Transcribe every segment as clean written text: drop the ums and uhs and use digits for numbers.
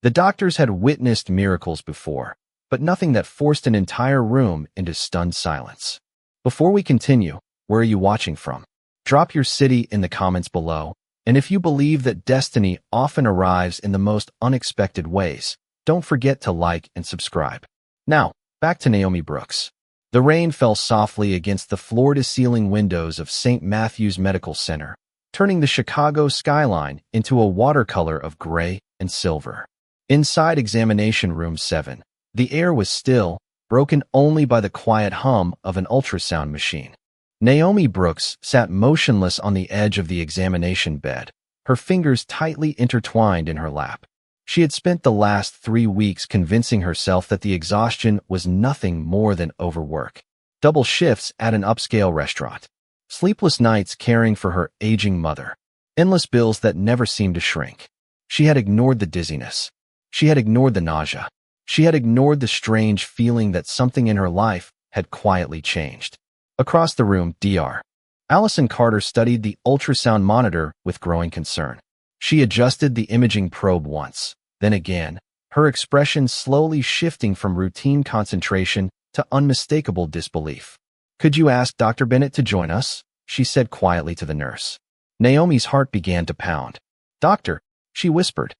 The doctors had witnessed miracles before, but nothing that forced an entire room into stunned silence. Before we continue, where are you watching from? Drop your city in the comments below, and if you believe that destiny often arrives in the most unexpected ways, don't forget to like and subscribe. Now, back to Naomi Brooks. The rain fell softly against the floor-to-ceiling windows of St. Matthew's Medical Center, turning the Chicago skyline into a watercolor of gray and silver. Inside Examination Room 7, the air was still, broken only by the quiet hum of an ultrasound machine. Naomi Brooks sat motionless on the edge of the examination bed, her fingers tightly intertwined in her lap. She had spent the last 3 weeks convincing herself that the exhaustion was nothing more than overwork. Double shifts at an upscale restaurant. Sleepless nights caring for her aging mother. Endless bills that never seemed to shrink. She had ignored the dizziness. She had ignored the nausea. She had ignored the strange feeling that something in her life had quietly changed. Across the room, Dr. Allison Carter studied the ultrasound monitor with growing concern. She adjusted the imaging probe once, then again, her expression slowly shifting from routine concentration to unmistakable disbelief. "Could you ask Dr. Bennett to join us?" she said quietly to the nurse. Naomi's heart began to pound. "Doctor," she whispered.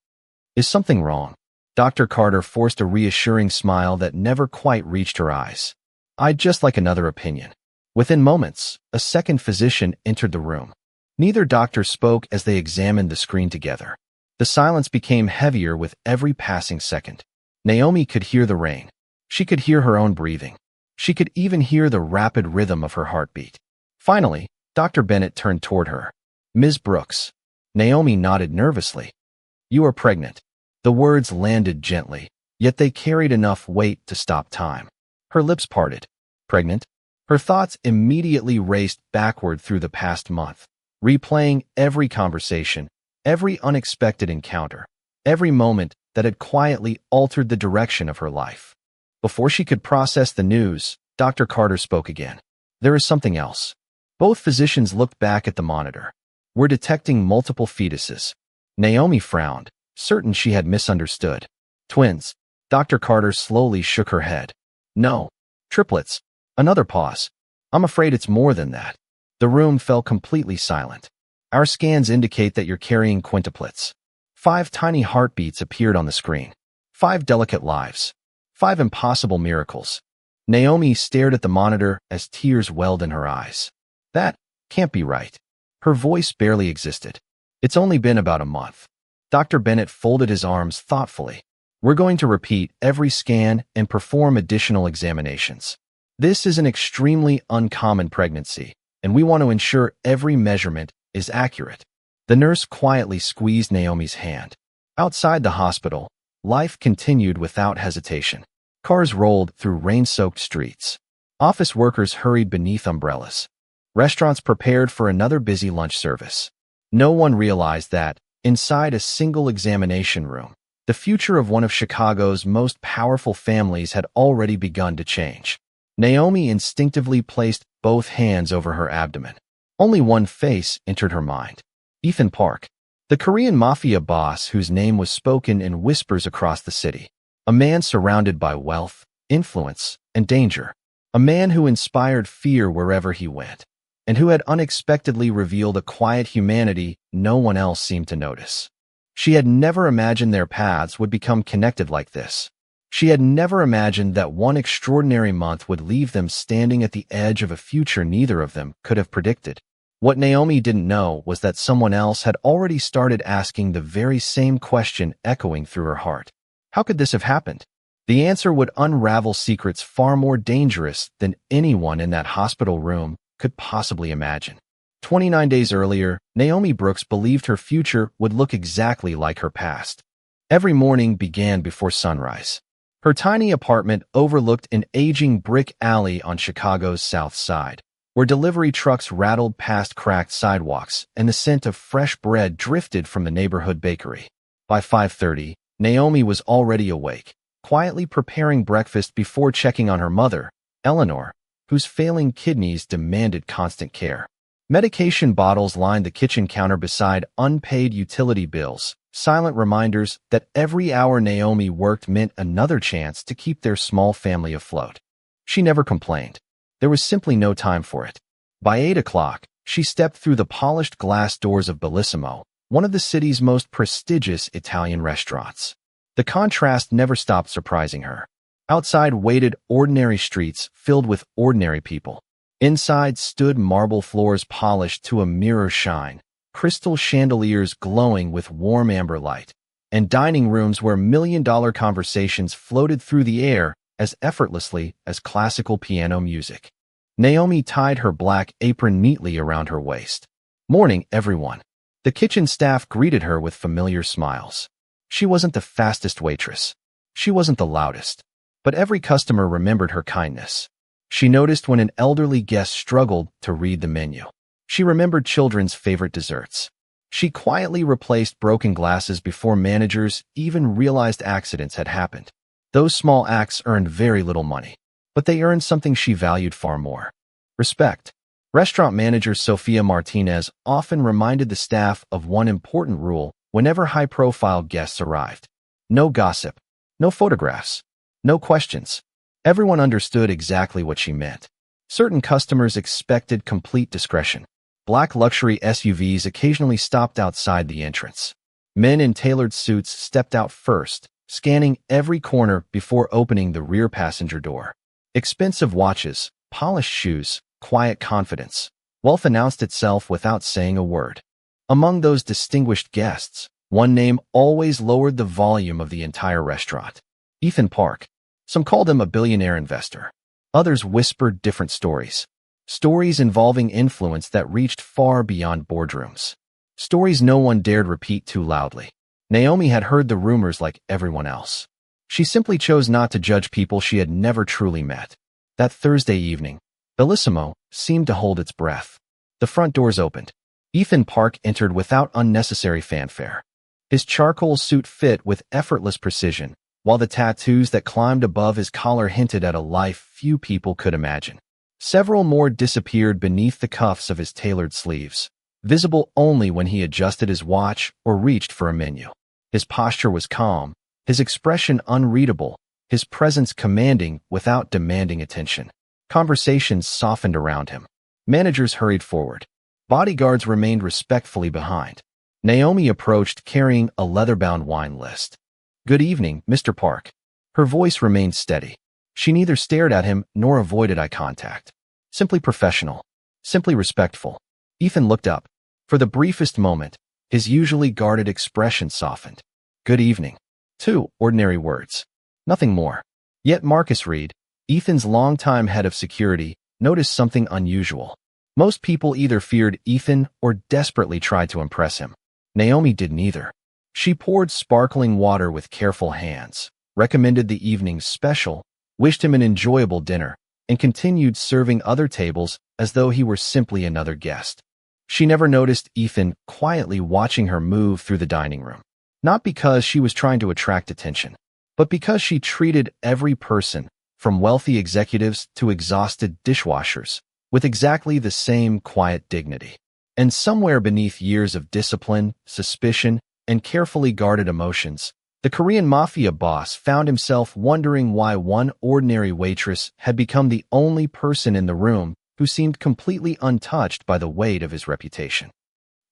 "Is something wrong?" Dr. Carter forced a reassuring smile that never quite reached her eyes. "I'd just like another opinion." Within moments, a second physician entered the room. Neither doctor spoke as they examined the screen together. The silence became heavier with every passing second. Naomi could hear the rain. She could hear her own breathing. She could even hear the rapid rhythm of her heartbeat. Finally, Dr. Bennett turned toward her. "Ms. Brooks." Naomi nodded nervously. "You are pregnant." The words landed gently, yet they carried enough weight to stop time. Her lips parted. "Pregnant?" Her thoughts immediately raced backward through the past month, replaying every conversation, every unexpected encounter, every moment that had quietly altered the direction of her life. Before she could process the news, Dr. Carter spoke again. "There is something else." Both physicians looked back at the monitor. "We're detecting multiple fetuses." Naomi frowned, certain she had misunderstood. "Twins." Dr. Carter slowly shook her head. "No. Triplets." Another pause. "I'm afraid it's more than that." The room fell completely silent. "Our scans indicate that you're carrying quintuplets." 5 tiny heartbeats appeared on the screen. 5 delicate lives. 5 impossible miracles. Naomi stared at the monitor as tears welled in her eyes. "That can't be right." Her voice barely existed. "It's only been about a month." Dr. Bennett folded his arms thoughtfully. "We're going to repeat every scan and perform additional examinations. This is an extremely uncommon pregnancy, and we want to ensure every measurement is accurate." The nurse quietly squeezed Naomi's hand. Outside the hospital, life continued without hesitation. Cars rolled through rain-soaked streets. Office workers hurried beneath umbrellas. Restaurants prepared for another busy lunch service. No one realized that, inside a single examination room, the future of one of Chicago's most powerful families had already begun to change. Naomi instinctively placed both hands over her abdomen. Only one face entered her mind. Ethan Park, the Korean Mafia boss whose name was spoken in whispers across the city. A man surrounded by wealth, influence, and danger. A man who inspired fear wherever he went, and who had unexpectedly revealed a quiet humanity no one else seemed to notice. She had never imagined their paths would become connected like this. She had never imagined that one extraordinary month would leave them standing at the edge of a future neither of them could have predicted. What Naomi didn't know was that someone else had already started asking the very same question echoing through her heart. How could this have happened? The answer would unravel secrets far more dangerous than anyone in that hospital room could possibly imagine. 29 days earlier, Naomi Brooks believed her future would look exactly like her past. Every morning began before sunrise. Her tiny apartment overlooked an aging brick alley on Chicago's South Side, where delivery trucks rattled past cracked sidewalks and the scent of fresh bread drifted from the neighborhood bakery. By 5:30, Naomi was already awake, quietly preparing breakfast before checking on her mother, Eleanor, whose failing kidneys demanded constant care. Medication bottles lined the kitchen counter beside unpaid utility bills, silent reminders that every hour Naomi worked meant another chance to keep their small family afloat. She never complained. There was simply no time for it. By 8 o'clock, she stepped through the polished glass doors of Bellissimo, one of the city's most prestigious Italian restaurants. The contrast never stopped surprising her. Outside waited ordinary streets filled with ordinary people. Inside stood marble floors polished to a mirror shine, crystal chandeliers glowing with warm amber light, and dining rooms where million-dollar conversations floated through the air as effortlessly as classical piano music. Naomi tied her black apron neatly around her waist. "Morning, everyone." The kitchen staff greeted her with familiar smiles. She wasn't the fastest waitress. She wasn't the loudest. But every customer remembered her kindness. She noticed when an elderly guest struggled to read the menu. She remembered children's favorite desserts. She quietly replaced broken glasses before managers even realized accidents had happened. Those small acts earned very little money, but they earned something she valued far more: respect. Restaurant manager Sofia Martinez often reminded the staff of one important rule whenever high-profile guests arrived: no gossip, no photographs, no questions. Everyone understood exactly what she meant. Certain customers expected complete discretion. Black luxury SUVs occasionally stopped outside the entrance. Men in tailored suits stepped out first, scanning every corner before opening the rear passenger door. Expensive watches, polished shoes, quiet confidence. Wealth announced itself without saying a word. Among those distinguished guests, one name always lowered the volume of the entire restaurant: Ethan Park. Some called him a billionaire investor. Others whispered different stories. Stories involving influence that reached far beyond boardrooms. Stories no one dared repeat too loudly. Naomi had heard the rumors like everyone else. She simply chose not to judge people she had never truly met. That Thursday evening, Bellissimo seemed to hold its breath. The front doors opened. Ethan Park entered without unnecessary fanfare. His charcoal suit fit with effortless precision, while the tattoos that climbed above his collar hinted at a life few people could imagine. Several more disappeared beneath the cuffs of his tailored sleeves, visible only when he adjusted his watch or reached for a menu. His posture was calm, his expression unreadable, his presence commanding without demanding attention. Conversations softened around him. Managers hurried forward. Bodyguards remained respectfully behind. Naomi approached carrying a leather-bound wine list. "Good evening, Mr. Park." Her voice remained steady. She neither stared at him nor avoided eye contact. Simply professional. Simply respectful. Ethan looked up. For the briefest moment, his usually guarded expression softened. "Good evening." Two ordinary words. Nothing more. Yet Marcus Reed, Ethan's longtime head of security, noticed something unusual. Most people either feared Ethan or desperately tried to impress him. Naomi did neither. She poured sparkling water with careful hands, recommended the evening's special, wished him an enjoyable dinner, and continued serving other tables as though he were simply another guest. She never noticed Ethan quietly watching her move through the dining room. Not because she was trying to attract attention, but because she treated every person, from wealthy executives to exhausted dishwashers, with exactly the same quiet dignity. And somewhere beneath years of discipline, suspicion, and carefully guarded emotions, the Korean Mafia boss found himself wondering why one ordinary waitress had become the only person in the room who seemed completely untouched by the weight of his reputation.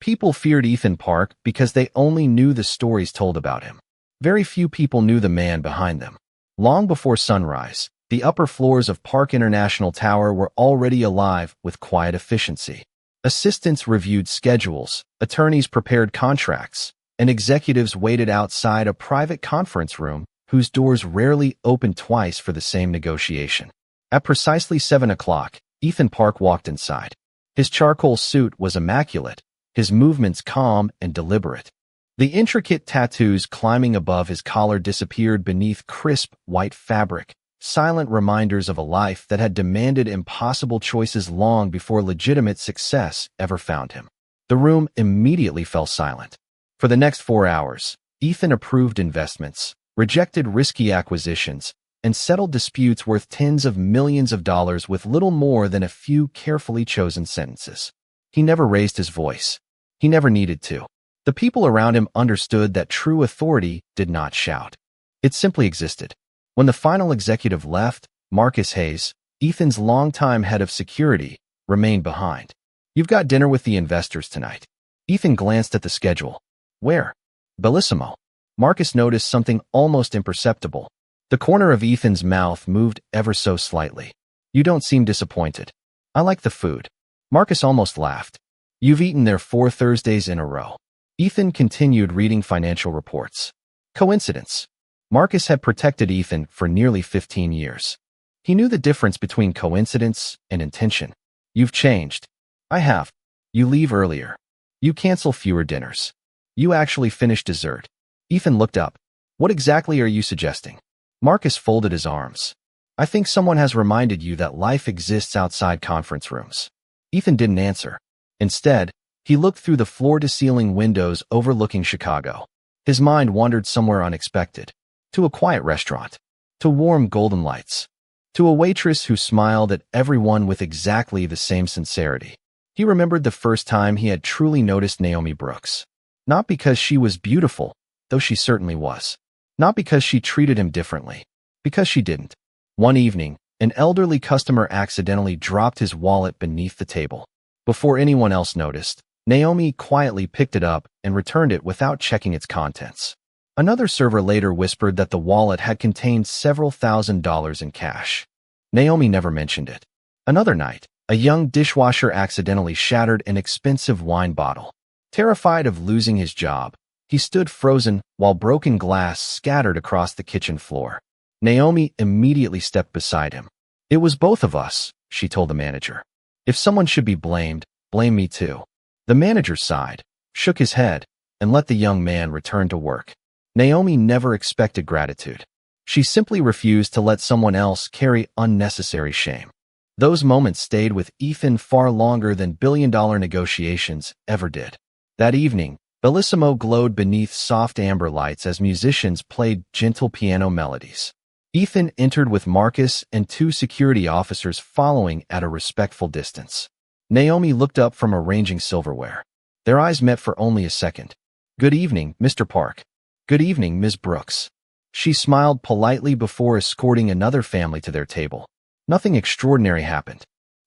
People feared Ethan Park because they only knew the stories told about him. Very few people knew the man behind them. Long before sunrise, the upper floors of Park International Tower were already alive with quiet efficiency. Assistants reviewed schedules, attorneys prepared contracts, and executives waited outside a private conference room whose doors rarely opened twice for the same negotiation. At precisely 7 o'clock, Ethan Park walked inside. His charcoal suit was immaculate, his movements calm and deliberate. The intricate tattoos climbing above his collar disappeared beneath crisp white fabric, silent reminders of a life that had demanded impossible choices long before legitimate success ever found him. The room immediately fell silent. For the next 4 hours, Ethan approved investments, rejected risky acquisitions, and settled disputes worth tens of millions of dollars with little more than a few carefully chosen sentences. He never raised his voice. He never needed to. The people around him understood that true authority did not shout. It simply existed. When the final executive left, Marcus Hayes, Ethan's longtime head of security, remained behind. "You've got dinner with the investors tonight." Ethan glanced at the schedule. "Where?" "Bellissimo." Marcus noticed something almost imperceptible. The corner of Ethan's mouth moved ever so slightly. "You don't seem disappointed." "I like the food." Marcus almost laughed. "You've eaten there 4 Thursdays in a row." Ethan continued reading financial reports. Coincidence? Marcus had protected Ethan for nearly 15 years. He knew the difference between coincidence and intention. "You've changed." "I have." "You leave earlier. You cancel fewer dinners. You actually finish dessert." Ethan looked up. "What exactly are you suggesting?" Marcus folded his arms. "I think someone has reminded you that life exists outside conference rooms." Ethan didn't answer. Instead, he looked through the floor-to-ceiling windows overlooking Chicago. His mind wandered somewhere unexpected. To a quiet restaurant. To warm golden lights. To a waitress who smiled at everyone with exactly the same sincerity. He remembered the first time he had truly noticed Naomi Brooks. Not because she was beautiful, though she certainly was. Not because she treated him differently. Because she didn't. One evening, an elderly customer accidentally dropped his wallet beneath the table. Before anyone else noticed, Naomi quietly picked it up and returned it without checking its contents. Another server later whispered that the wallet had contained several $1,000s in cash. Naomi never mentioned it. Another night, a young dishwasher accidentally shattered an expensive wine bottle. Terrified of losing his job, he stood frozen while broken glass scattered across the kitchen floor. Naomi immediately stepped beside him. "It was both of us," she told the manager. "If someone should be blamed, blame me too." The manager sighed, shook his head, and let the young man return to work. Naomi never expected gratitude. She simply refused to let someone else carry unnecessary shame. Those moments stayed with Ethan far longer than billion-dollar negotiations ever did. That evening, Bellissimo glowed beneath soft amber lights as musicians played gentle piano melodies. Ethan entered with Marcus and 2 security officers following at a respectful distance. Naomi looked up from arranging silverware. Their eyes met for only a second. "Good evening, Mr. Park." "Good evening, Ms. Brooks." She smiled politely before escorting another family to their table. Nothing extraordinary happened.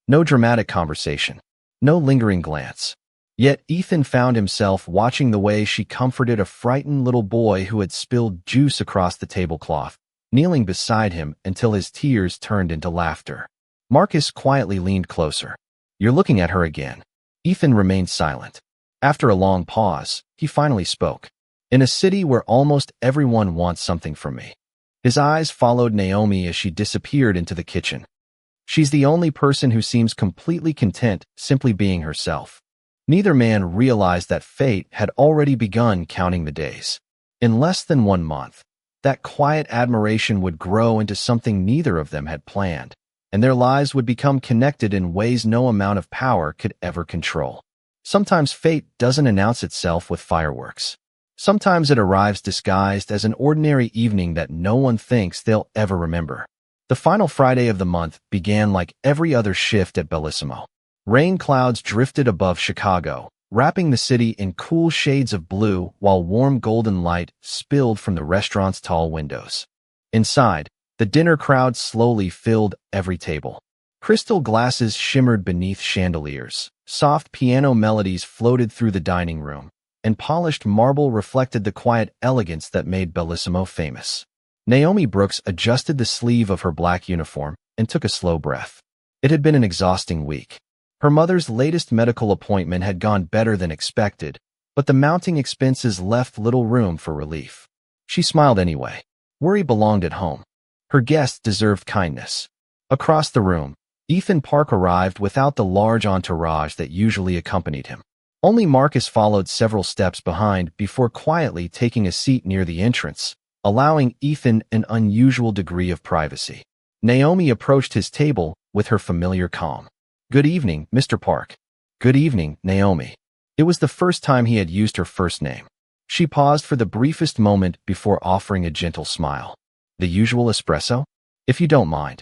No dramatic conversation. No lingering glance. Yet Ethan found himself watching the way she comforted a frightened little boy who had spilled juice across the tablecloth, kneeling beside him until his tears turned into laughter. Marcus quietly leaned closer. "You're looking at her again." Ethan remained silent. After a long pause, he finally spoke. "In a city where almost everyone wants something from me." His eyes followed Naomi as she disappeared into the kitchen. "She's the only person who seems completely content simply being herself." Neither man realized that fate had already begun counting the days. In less than 1 month, that quiet admiration would grow into something neither of them had planned, and their lives would become connected in ways no amount of power could ever control. Sometimes fate doesn't announce itself with fireworks. Sometimes it arrives disguised as an ordinary evening that no one thinks they'll ever remember. The final Friday of the month began like every other shift at Bellissimo. Rain clouds drifted above Chicago, wrapping the city in cool shades of blue while warm golden light spilled from the restaurant's tall windows. Inside, the dinner crowd slowly filled every table. Crystal glasses shimmered beneath chandeliers, soft piano melodies floated through the dining room, and polished marble reflected the quiet elegance that made Bellissimo famous. Naomi Brooks adjusted the sleeve of her black uniform and took a slow breath. It had been an exhausting week. Her mother's latest medical appointment had gone better than expected, but the mounting expenses left little room for relief. She smiled anyway. Worry belonged at home. Her guests deserved kindness. Across the room, Ethan Park arrived without the large entourage that usually accompanied him. Only Marcus followed several steps behind before quietly taking a seat near the entrance, allowing Ethan an unusual degree of privacy. Naomi approached his table with her familiar calm. "Good evening, Mr. Park." "Good evening, Naomi." It was the first time he had used her first name. She paused for the briefest moment before offering a gentle smile. "The usual espresso? If you don't mind.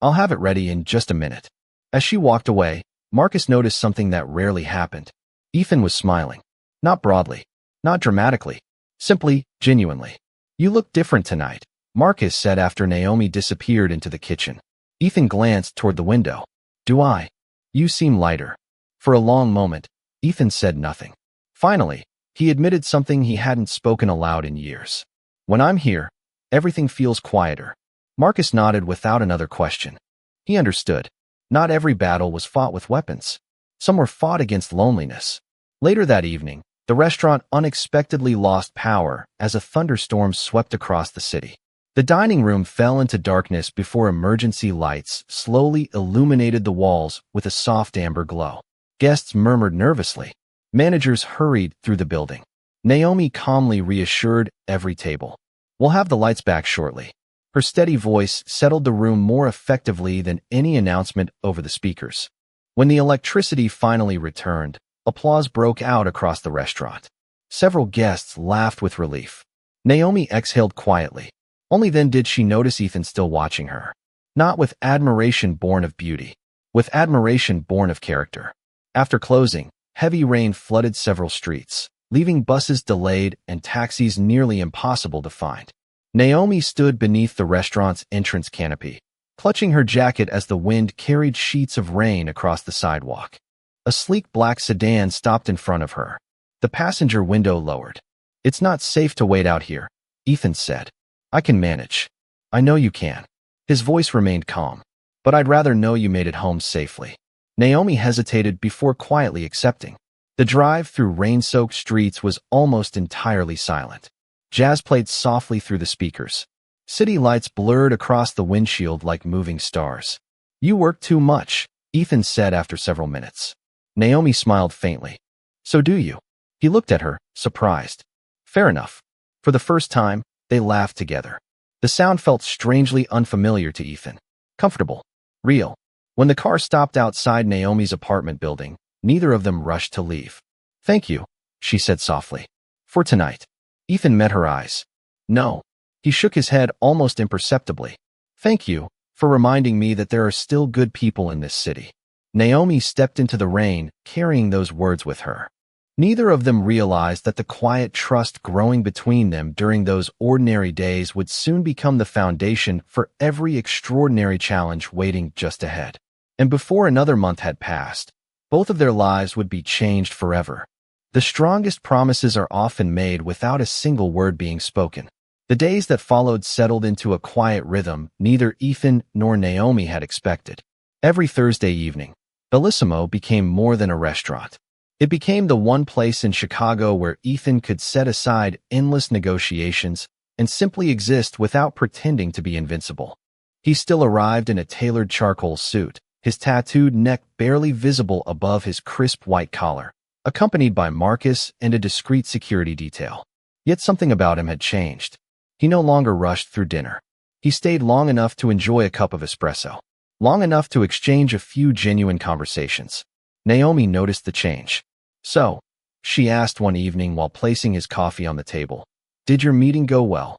I'll have it ready in just a minute." As she walked away, Marcus noticed something that rarely happened. Ethan was smiling. Not broadly. Not dramatically. Simply, genuinely. You look different tonight, Marcus said after Naomi disappeared into the kitchen. Ethan glanced toward the window. Do I? You seem lighter. For a long moment, Ethan said nothing. Finally, he admitted something he hadn't spoken aloud in years. When I'm here, everything feels quieter. Marcus nodded without another question. He understood. Not every battle was fought with weapons. Some were fought against loneliness. Later that evening, the restaurant unexpectedly lost power as a thunderstorm swept across the city. The dining room fell into darkness before emergency lights slowly illuminated the walls with a soft amber glow. Guests murmured nervously. Managers hurried through the building. Naomi calmly reassured every table. We'll have the lights back shortly. Her steady voice settled the room more effectively than any announcement over the speakers. When the electricity finally returned, applause broke out across the restaurant. Several guests laughed with relief. Naomi exhaled quietly. Only then did she notice Ethan still watching her. Not with admiration born of beauty, with admiration born of character. After closing, heavy rain flooded several streets, leaving buses delayed and taxis nearly impossible to find. Naomi stood beneath the restaurant's entrance canopy, clutching her jacket as the wind carried sheets of rain across the sidewalk. A sleek black sedan stopped in front of her. The passenger window lowered. It's not safe to wait out here, Ethan said. I can manage. I know you can. His voice remained calm. But I'd rather know you made it home safely. Naomi hesitated before quietly accepting. The drive through rain-soaked streets was almost entirely silent. Jazz played softly through the speakers. City lights blurred across the windshield like moving stars. You work too much, Ethan said after several minutes. Naomi smiled faintly. So do you? He looked at her, surprised. Fair enough. For the first time, they laughed together. The sound felt strangely unfamiliar to Ethan. Comfortable. Real. When the car stopped outside Naomi's apartment building, neither of them rushed to leave. Thank you, she said softly. For tonight. Ethan met her eyes. No. He shook his head almost imperceptibly. Thank you for reminding me that there are still good people in this city. Naomi stepped into the rain, carrying those words with her. Neither of them realized that the quiet trust growing between them during those ordinary days would soon become the foundation for every extraordinary challenge waiting just ahead. And before another month had passed, both of their lives would be changed forever. The strongest promises are often made without a single word being spoken. The days that followed settled into a quiet rhythm neither Ethan nor Naomi had expected. Every Thursday evening, Bellissimo became more than a restaurant. It became the one place in Chicago where Ethan could set aside endless negotiations and simply exist without pretending to be invincible. He still arrived in a tailored charcoal suit, his tattooed neck barely visible above his crisp white collar, accompanied by Marcus and a discreet security detail. Yet something about him had changed. He no longer rushed through dinner. He stayed long enough to enjoy a cup of espresso, long enough to exchange a few genuine conversations. Naomi noticed the change. So, she asked one evening while placing his coffee on the table, did your meeting go well?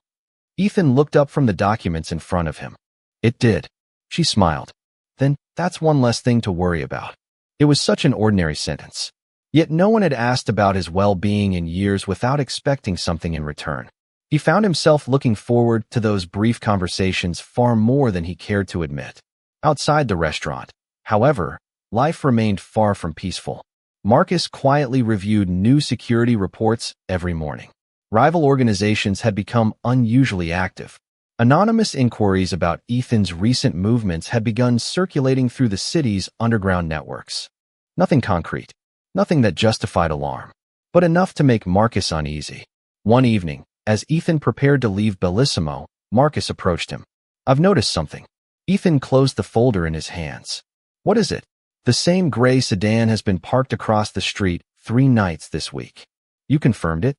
Ethan looked up from the documents in front of him. It did. She smiled. Then, that's one less thing to worry about. It was such an ordinary sentence. Yet no one had asked about his well-being in years without expecting something in return. He found himself looking forward to those brief conversations far more than he cared to admit. Outside the restaurant, however, life remained far from peaceful. Marcus quietly reviewed new security reports every morning. Rival organizations had become unusually active. Anonymous inquiries about Ethan's recent movements had begun circulating through the city's underground networks. Nothing concrete, nothing that justified alarm, but enough to make Marcus uneasy. One evening, as Ethan prepared to leave Bellissimo, Marcus approached him. I've noticed something. Ethan closed the folder in his hands. What is it? The same gray sedan has been parked across the street 3 nights this week. You confirmed it?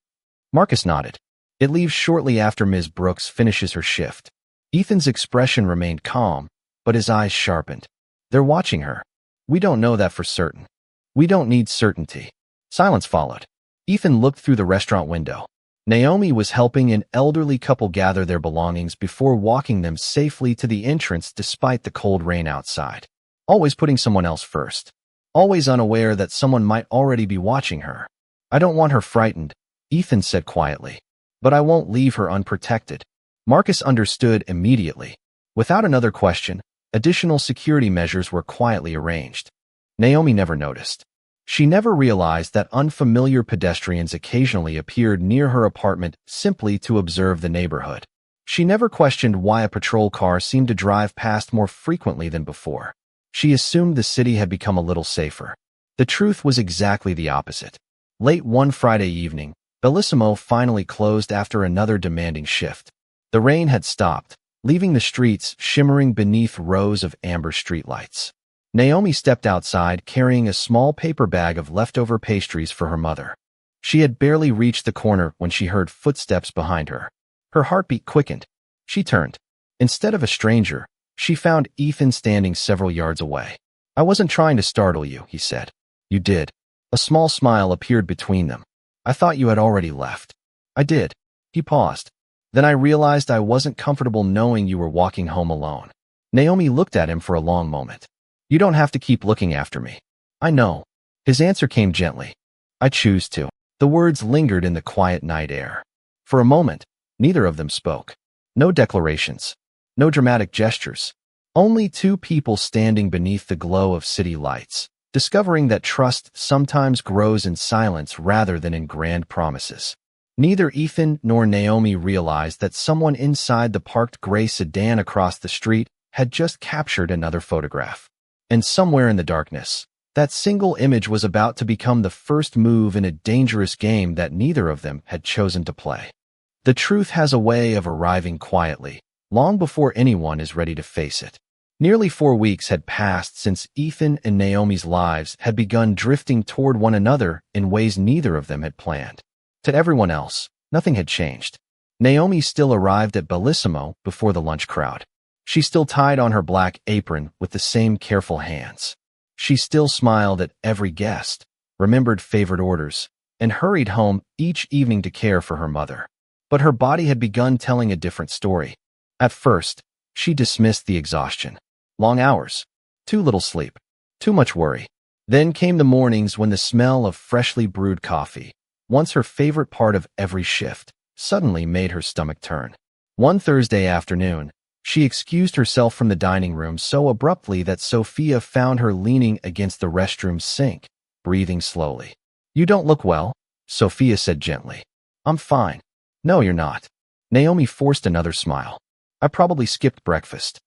Marcus nodded. It leaves shortly after Ms. Brooks finishes her shift. Ethan's expression remained calm, but his eyes sharpened. They're watching her. We don't know that for certain. We don't need certainty. Silence followed. Ethan looked through the restaurant window. Naomi was helping an elderly couple gather their belongings before walking them safely to the entrance despite the cold rain outside. Always putting someone else first. Always unaware that someone might already be watching her. I don't want her frightened, Ethan said quietly. But I won't leave her unprotected. Marcus understood immediately. Without another question, additional security measures were quietly arranged. Naomi never noticed. She never realized that unfamiliar pedestrians occasionally appeared near her apartment simply to observe the neighborhood. She never questioned why a patrol car seemed to drive past more frequently than before. She assumed the city had become a little safer. The truth was exactly the opposite. Late one Friday evening, Bellissimo finally closed after another demanding shift. The rain had stopped, leaving the streets shimmering beneath rows of amber streetlights. Naomi stepped outside carrying a small paper bag of leftover pastries for her mother. She had barely reached the corner when she heard footsteps behind her. Her heartbeat quickened. She turned. Instead of a stranger, she found Ethan standing several yards away. "I wasn't trying to startle you," he said. "You did." A small smile appeared between them. "I thought you had already left." "I did." He paused. "Then I realized I wasn't comfortable knowing you were walking home alone." Naomi looked at him for a long moment. "You don't have to keep looking after me." "I know." His answer came gently. "I choose to." The words lingered in the quiet night air. For a moment, neither of them spoke. No declarations. No dramatic gestures. Only two people standing beneath the glow of city lights, discovering that trust sometimes grows in silence rather than in grand promises. Neither Ethan nor Naomi realized that someone inside the parked gray sedan across the street had just captured another photograph. And somewhere in the darkness, that single image was about to become the first move in a dangerous game that neither of them had chosen to play. The truth has a way of arriving quietly, long before anyone is ready to face it. Nearly 4 weeks had passed since Ethan and Naomi's lives had begun drifting toward one another in ways neither of them had planned. To everyone else, nothing had changed. Naomi still arrived at Bellissimo before the lunch crowd. She still tied on her black apron with the same careful hands. She still smiled at every guest, remembered favorite orders, and hurried home each evening to care for her mother. But her body had begun telling a different story. At first, she dismissed the exhaustion. Long hours, too little sleep, too much worry. Then came the mornings when the smell of freshly brewed coffee, once her favorite part of every shift, suddenly made her stomach turn. One Thursday afternoon, she excused herself from the dining room so abruptly that Sophia found her leaning against the restroom sink, breathing slowly. "You don't look well," Sophia said gently. "I'm fine." "No, you're not." Naomi forced another smile. "I probably skipped breakfast."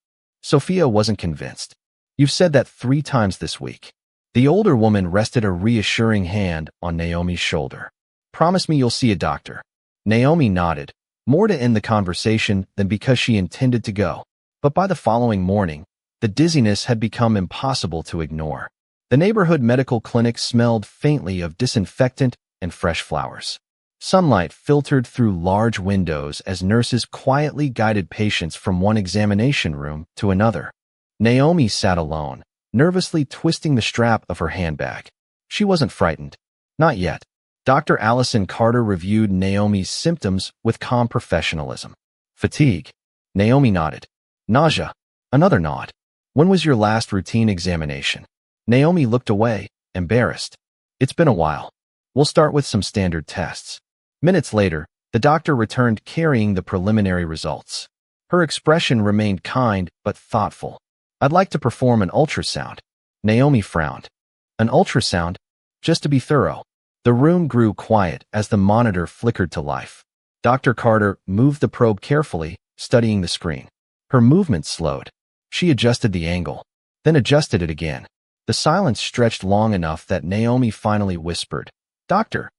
Sophia wasn't convinced. "You've said that 3 times this week." The older woman rested a reassuring hand on Naomi's shoulder. "Promise me you'll see a doctor." Naomi nodded, more to end the conversation than because she intended to go. But by the following morning, the dizziness had become impossible to ignore. The neighborhood medical clinic smelled faintly of disinfectant and fresh flowers. Sunlight filtered through large windows as nurses quietly guided patients from one examination room to another. Naomi sat alone, nervously twisting the strap of her handbag. She wasn't frightened. Not yet. Dr. Allison Carter reviewed Naomi's symptoms with calm professionalism. "Fatigue." Naomi nodded. "Nausea." Another nod. "When was your last routine examination?" Naomi looked away, embarrassed. "It's been a while. We'll start with some standard tests." Minutes later, the doctor returned carrying the preliminary results. Her expression remained kind but thoughtful. "I'd like to perform an ultrasound." Naomi frowned. "An ultrasound? Just to be thorough." The room grew quiet as the monitor flickered to life. Dr. Carter moved the probe carefully, studying the screen. Her movement slowed. She adjusted the angle, then adjusted it again. The silence stretched long enough that Naomi finally whispered, "Doctor,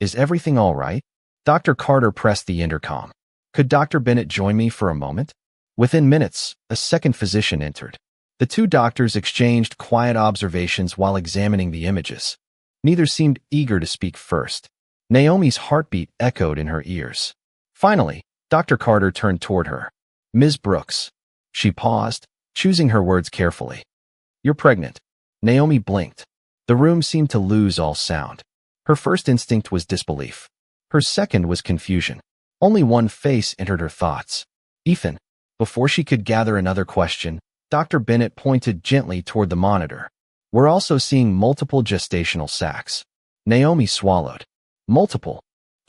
is everything all right?" Dr. Carter pressed the intercom. "Could Dr. Bennett join me for a moment?" Within minutes, a second physician entered. The two doctors exchanged quiet observations while examining the images. Neither seemed eager to speak first. Naomi's heartbeat echoed in her ears. Finally, Dr. Carter turned toward her. "Ms. Brooks." She paused, choosing her words carefully. "You're pregnant." Naomi blinked. The room seemed to lose all sound. Her first instinct was disbelief. Her second was confusion. Only one face entered her thoughts. "Ethan." Before she could gather another question, Dr. Bennett pointed gently toward the monitor. "We're also seeing multiple gestational sacs." Naomi swallowed. "Multiple?"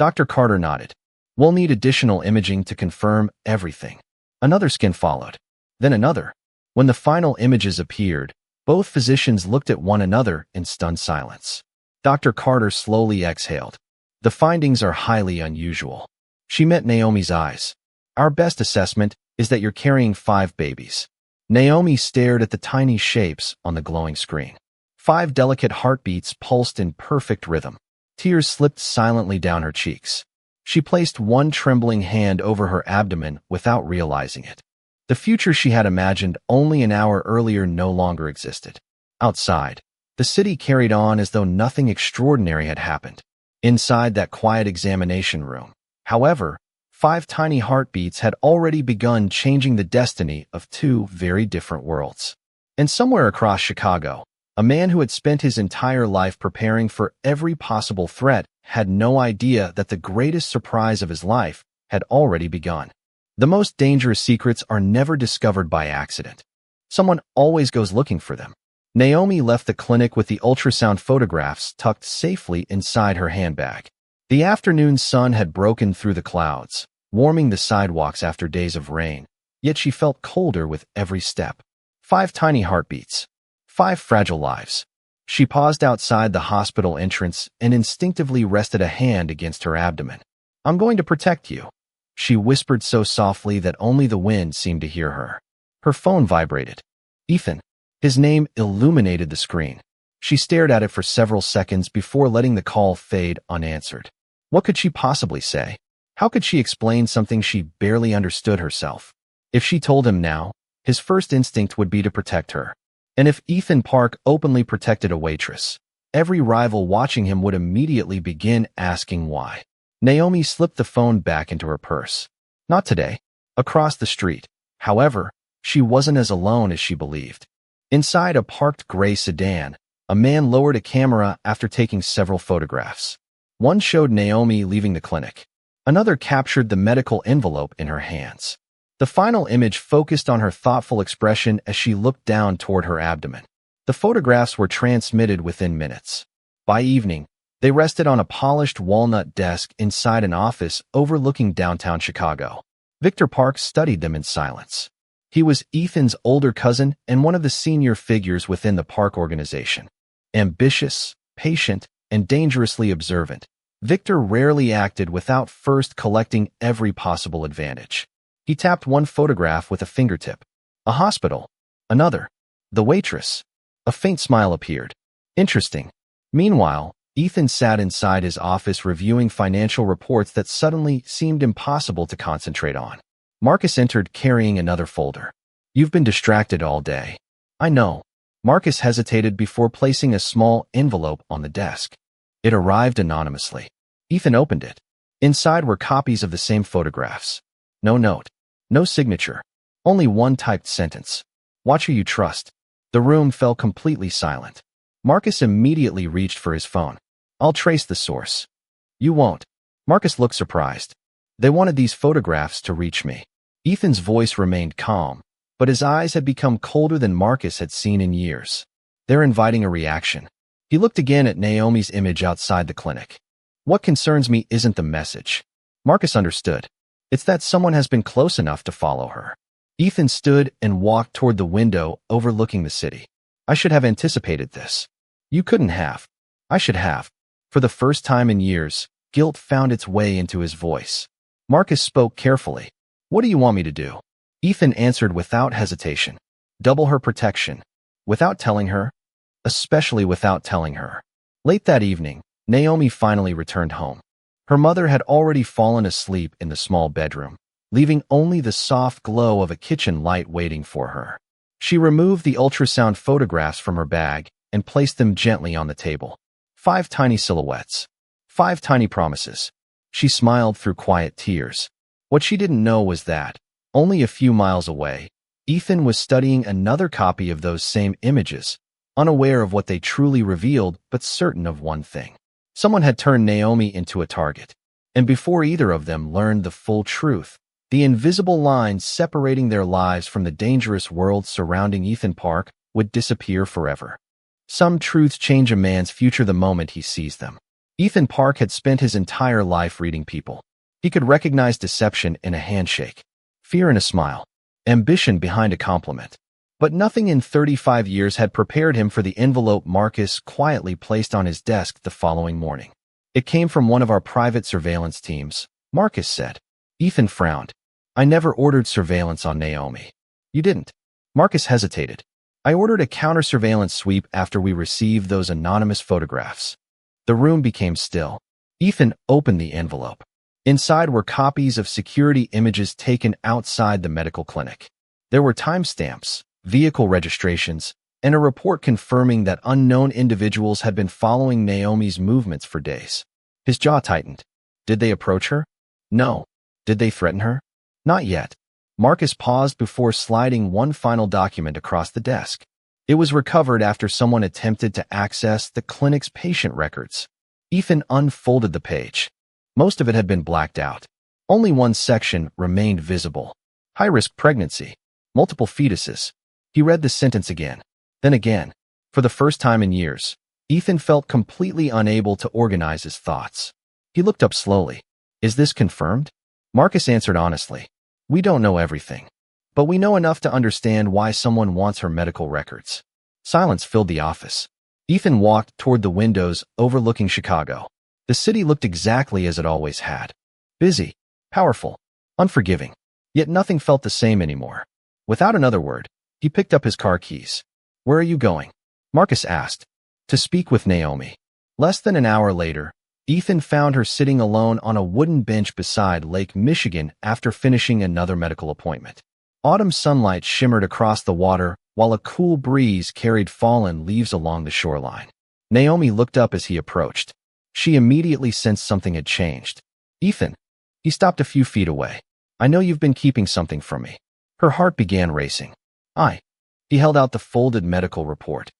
Dr. Carter nodded. We'll need additional imaging to confirm everything. Another scan followed. Then another. When the final images appeared, both physicians looked at one another in stunned silence. Dr. Carter slowly exhaled. The findings are highly unusual. She met Naomi's eyes. Our best assessment is that you're carrying 5 babies. Naomi stared at the tiny shapes on the glowing screen. 5 delicate heartbeats pulsed in perfect rhythm. Tears slipped silently down her cheeks. She placed one trembling hand over her abdomen without realizing it. The future she had imagined only an hour earlier no longer existed. Outside, the city carried on as though nothing extraordinary had happened. Inside that quiet examination room, however, 5 tiny heartbeats had already begun changing the destiny of 2 very different worlds. And somewhere across Chicago, a man who had spent his entire life preparing for every possible threat had no idea that the greatest surprise of his life had already begun. The most dangerous secrets are never discovered by accident. Someone always goes looking for them. Naomi left the clinic with the ultrasound photographs tucked safely inside her handbag. The afternoon sun had broken through the clouds, warming the sidewalks after days of rain, yet she felt colder with every step. 5 tiny heartbeats. 5 fragile lives. She paused outside the hospital entrance and instinctively rested a hand against her abdomen. I'm going to protect you, she whispered so softly that only the wind seemed to hear her. Her phone vibrated. Ethan. His name illuminated the screen. She stared at it for several seconds before letting the call fade unanswered. What could she possibly say? How could she explain something she barely understood herself? If she told him now, his first instinct would be to protect her. And if Ethan Park openly protected a waitress, every rival watching him would immediately begin asking why. Naomi slipped the phone back into her purse. Not today. Across the street, however, she wasn't as alone as she believed. Inside a parked gray sedan, a man lowered a camera after taking several photographs. One showed Naomi leaving the clinic. Another captured the medical envelope in her hands. The final image focused on her thoughtful expression as she looked down toward her abdomen. The photographs were transmitted within minutes. By evening, they rested on a polished walnut desk inside an office overlooking downtown Chicago. Victor Park studied them in silence. He was Ethan's older cousin and one of the senior figures within the Park organization. Ambitious, patient, and dangerously observant, Victor rarely acted without first collecting every possible advantage. He tapped one photograph with a fingertip. A hospital. Another. The waitress. A faint smile appeared. Interesting. Meanwhile, Ethan sat inside his office reviewing financial reports that suddenly seemed impossible to concentrate on. Marcus entered carrying another folder. You've been distracted all day. I know. Marcus hesitated before placing a small envelope on the desk. It arrived anonymously. Ethan opened it. Inside were copies of the same photographs. No note. No signature. Only one typed sentence. Watch who you trust. The room fell completely silent. Marcus immediately reached for his phone. I'll trace the source. You won't. Marcus looked surprised. They wanted these photographs to reach me. Ethan's voice remained calm, but his eyes had become colder than Marcus had seen in years. They're inviting a reaction. He looked again at Naomi's image outside the clinic. What concerns me isn't the message. Marcus understood. It's that someone has been close enough to follow her. Ethan stood and walked toward the window overlooking the city. I should have anticipated this. You couldn't have. I should have. For the first time in years, guilt found its way into his voice. Marcus spoke carefully. What do you want me to do? Ethan answered without hesitation. Double her protection. Without telling her? Especially without telling her. Late that evening, Naomi finally returned home. Her mother had already fallen asleep in the small bedroom, leaving only the soft glow of a kitchen light waiting for her. She removed the ultrasound photographs from her bag and placed them gently on the table. 5 tiny silhouettes. 5 tiny promises. She smiled through quiet tears. What she didn't know was that, only a few miles away, Ethan was studying another copy of those same images, unaware of what they truly revealed but certain of one thing. Someone had turned Naomi into a target. And before either of them learned the full truth, the invisible lines separating their lives from the dangerous world surrounding Ethan Park would disappear forever. Some truths change a man's future the moment he sees them. Ethan Park had spent his entire life reading people. He could recognize deception in a handshake, fear in a smile, ambition behind a compliment. But nothing in 35 years had prepared him for the envelope Marcus quietly placed on his desk the following morning. It came from one of our private surveillance teams, Marcus said. Ethan frowned. I never ordered surveillance on Naomi. You didn't? Marcus hesitated. I ordered a counter-surveillance sweep after we received those anonymous photographs. The room became still. Ethan opened the envelope. Inside were copies of security images taken outside the medical clinic. There were timestamps, vehicle registrations, and a report confirming that unknown individuals had been following Naomi's movements for days. His jaw tightened. Did they approach her? No. Did they threaten her? Not yet. Marcus paused before sliding one final document across the desk. It was recovered after someone attempted to access the clinic's patient records. Ethan unfolded the page. Most of it had been blacked out. Only one section remained visible. High-risk pregnancy. Multiple fetuses. He read the sentence again. Then again. For the first time in years, Ethan felt completely unable to organize his thoughts. He looked up slowly. Is this confirmed? Marcus answered honestly. We don't know everything, but we know enough to understand why someone wants her medical records. Silence filled the office. Ethan walked toward the windows overlooking Chicago. The city looked exactly as it always had. Busy, powerful, unforgiving. Yet nothing felt the same anymore. Without another word, he picked up his car keys. Where are you going? Marcus asked. To speak with Naomi. Less than an hour later, Ethan found her sitting alone on a wooden bench beside Lake Michigan after finishing another medical appointment. Autumn sunlight shimmered across the water while a cool breeze carried fallen leaves along the shoreline. Naomi looked up as he approached. She immediately sensed something had changed. Ethan. He stopped a few feet away. I know you've been keeping something from me. Her heart began racing. He held out the folded medical report.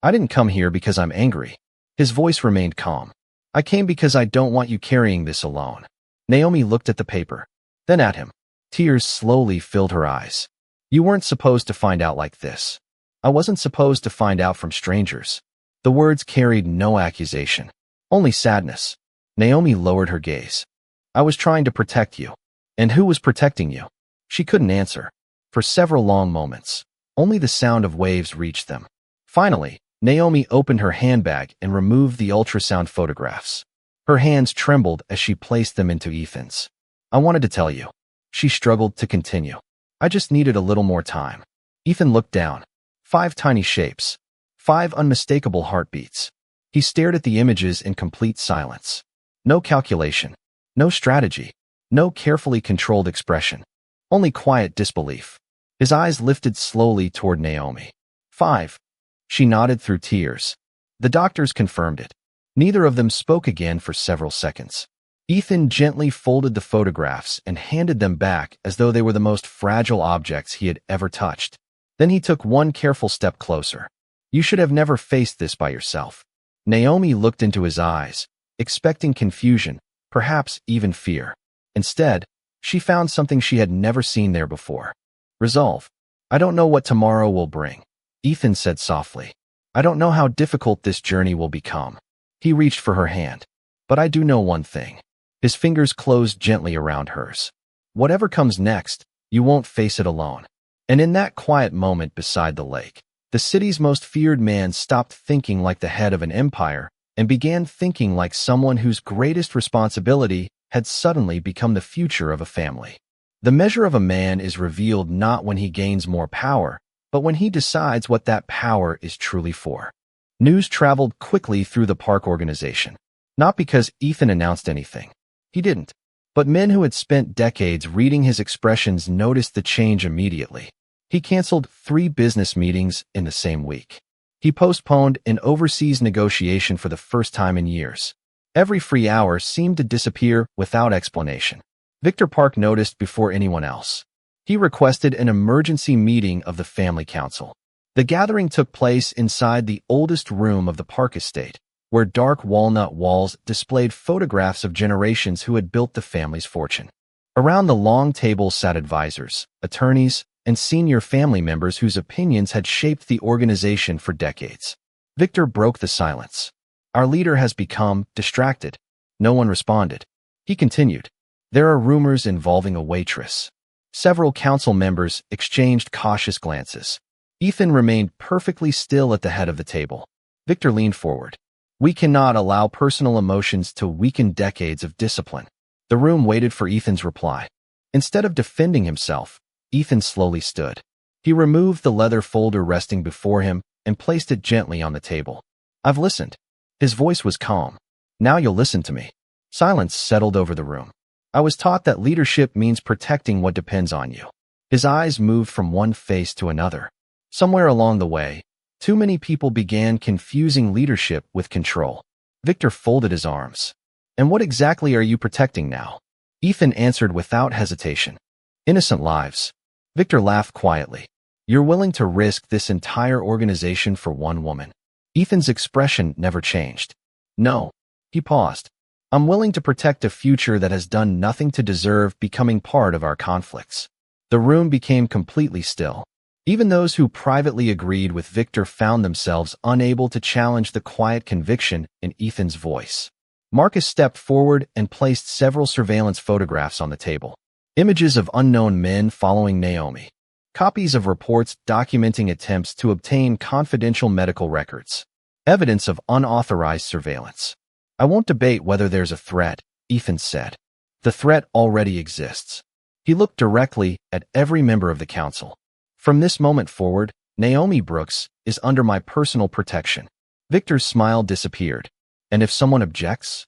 I didn't come here because I'm angry. His voice remained calm. I came because I don't want you carrying this alone. Naomi looked at the paper, then at him. Tears slowly filled her eyes. You weren't supposed to find out like this. I wasn't supposed to find out from strangers. The words carried no accusation, only sadness. Naomi lowered her gaze. I was trying to protect you. And who was protecting you? She couldn't answer. For several long moments, only the sound of waves reached them. Finally, Naomi opened her handbag and removed the ultrasound photographs. Her hands trembled as she placed them into Ethan's. I wanted to tell you. She struggled to continue. I just needed a little more time. Ethan looked down. 5 tiny shapes. 5 unmistakable heartbeats. He stared at the images in complete silence. No calculation. No strategy. No carefully controlled expression. Only quiet disbelief. His eyes lifted slowly toward Naomi. 5. She nodded through tears. The doctors confirmed it. Neither of them spoke again for several seconds. Ethan gently folded the photographs and handed them back as though they were the most fragile objects he had ever touched. Then he took one careful step closer. You should have never faced this by yourself. Naomi looked into his eyes, expecting confusion, perhaps even fear. Instead, she found something she had never seen there before. Resolve. I don't know what tomorrow will bring, Ethan said softly. I don't know how difficult this journey will become. He reached for her hand. But I do know one thing. His fingers closed gently around hers. Whatever comes next, you won't face it alone. And in that quiet moment beside the lake, the city's most feared man stopped thinking like the head of an empire and began thinking like someone whose greatest responsibility had suddenly become the future of a family. The measure of a man is revealed not when he gains more power, but when he decides what that power is truly for. News traveled quickly through the park organization. Not because Ethan announced anything. He didn't. But men who had spent decades reading his expressions noticed the change immediately. He canceled 3 business meetings in the same week. He postponed an overseas negotiation for the first time in years. Every free hour seemed to disappear without explanation. Victor Park noticed before anyone else. He requested an emergency meeting of the family council. The gathering took place inside the oldest room of the park estate, where dark walnut walls displayed photographs of generations who had built the family's fortune. Around the long table sat advisors, attorneys, and senior family members whose opinions had shaped the organization for decades. Victor broke the silence. Our leader has become distracted. No one responded. He continued. There are rumors involving a waitress. Several council members exchanged cautious glances. Ethan remained perfectly still at the head of the table. Victor leaned forward. We cannot allow personal emotions to weaken decades of discipline. The room waited for Ethan's reply. Instead of defending himself, Ethan slowly stood. He removed the leather folder resting before him and placed it gently on the table. I've listened. His voice was calm. Now you'll listen to me. Silence settled over the room. I was taught that leadership means protecting what depends on you. His eyes moved from one face to another. Somewhere along the way, too many people began confusing leadership with control. Victor folded his arms. And what exactly are you protecting now? Ethan answered without hesitation. Innocent lives. Victor laughed quietly. You're willing to risk this entire organization for one woman. Ethan's expression never changed. No. He paused. I'm willing to protect a future that has done nothing to deserve becoming part of our conflicts. The room became completely still. Even those who privately agreed with Victor found themselves unable to challenge the quiet conviction in Ethan's voice. Marcus stepped forward and placed several surveillance photographs on the table. Images of unknown men following Naomi. Copies of reports documenting attempts to obtain confidential medical records. Evidence of unauthorized surveillance. I won't debate whether there's a threat, Ethan said. The threat already exists. He looked directly at every member of the council. From this moment forward, Naomi Brooks is under my personal protection. Victor's smile disappeared. And if someone objects?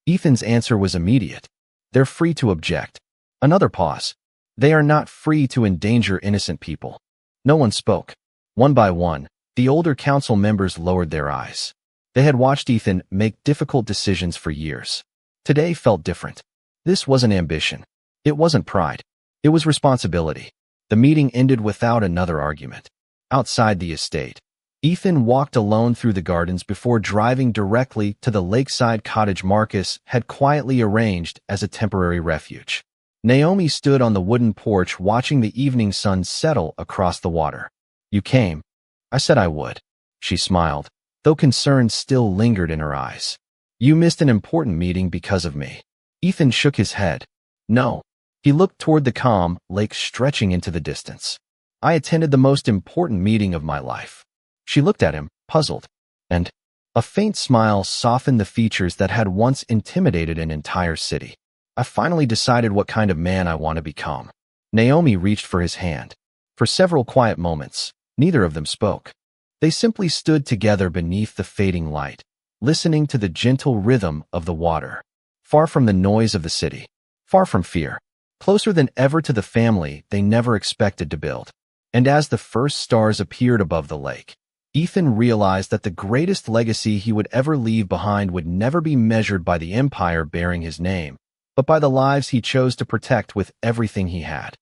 Ethan's answer was immediate. They're free to object. Another pause. They are not free to endanger innocent people. No one spoke. One by one, the older council members lowered their eyes. They had watched Ethan make difficult decisions for years. Today felt different. This wasn't ambition. It wasn't pride. It was responsibility. The meeting ended without another argument. Outside the estate, Ethan walked alone through the gardens before driving directly to the lakeside cottage Marcus had quietly arranged as a temporary refuge. Naomi stood on the wooden porch watching the evening sun settle across the water. You came. I said I would. She smiled, though concern still lingered in her eyes. You missed an important meeting because of me. Ethan shook his head. No. He looked toward the calm lake stretching into the distance. I attended the most important meeting of my life. She looked at him, puzzled. And a faint smile softened the features that had once intimidated an entire city. I finally decided what kind of man I want to become. Naomi reached for his hand. For several quiet moments, neither of them spoke. They simply stood together beneath the fading light, listening to the gentle rhythm of the water. Far from the noise of the city. Far from fear. Closer than ever to the family they never expected to build. And as the first stars appeared above the lake, Ethan realized that the greatest legacy he would ever leave behind would never be measured by the empire bearing his name, but by the lives he chose to protect with everything he had.